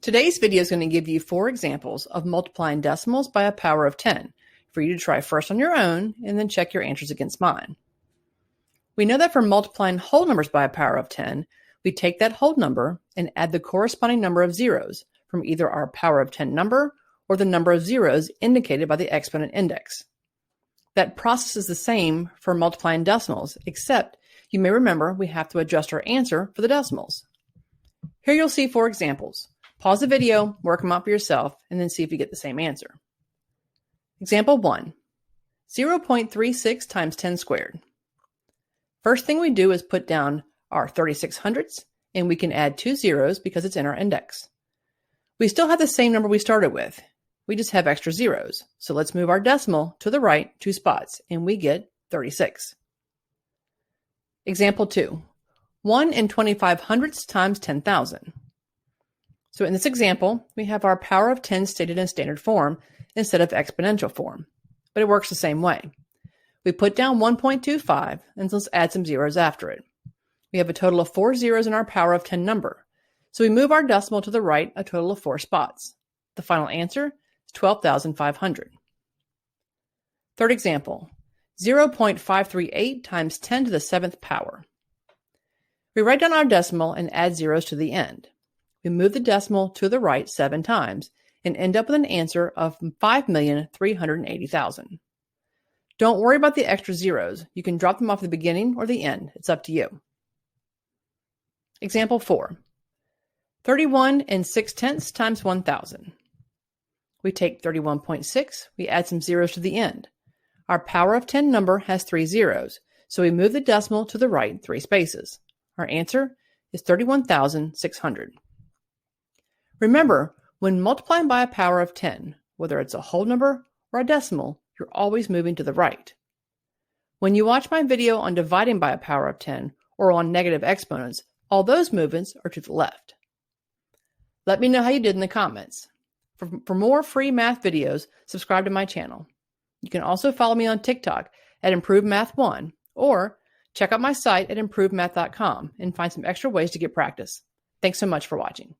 Today's video is going to give you 4 examples of multiplying decimals by a power of 10 for you to try first on your own and then check your answers against mine. We know that for multiplying whole numbers by a power of 10, we take that whole number and add the corresponding number of zeros from either our power of 10 number or the number of zeros indicated by the exponent index. That process is the same for multiplying decimals, except you may remember we have to adjust our answer for the decimals. Here you'll see 4 examples. Pause the video, work them out for yourself, and then see if you get the same answer. Example 1, 0.36 times 10 squared. First thing we do is put down our 36 hundredths, and we can add 2 zeros because it's in our index. We still have the same number we started with. We just have extra zeros. So let's move our decimal to the right 2 spots, and we get 36. Example 2, 1 and 25 hundredths times 10,000. So in this example, we have our power of 10 stated in standard form instead of exponential form, but it works the same way. We put down 1.25 and let's add some zeros after it. We have a total of 4 zeros in our power of 10 number, so we move our decimal to the right a total of 4 spots. The final answer is 12,500. Third example, 0.538 times 10 to the 7th power. We write down our decimal and add zeros to the end. We move the decimal to the right 7 times and end up with an answer of 5,380,000. Don't worry about the extra zeros. You can drop them off the beginning or the end. It's up to you. Example 4, 31 and 6/10 times 1,000. We take 31.6, we add some zeros to the end. Our power of 10 number has 3 zeros, so we move the decimal to the right 3 spaces. Our answer is 31,600. Remember, when multiplying by a power of 10, whether it's a whole number or a decimal, you're always moving to the right. When you watch my video on dividing by a power of 10 or on negative exponents, all those movements are to the left. Let me know how you did in the comments. For more free math videos, subscribe to my channel. You can also follow me on TikTok at ImproveMath1 or check out my site at ImproveMath.com and find some extra ways to get practice. Thanks so much for watching.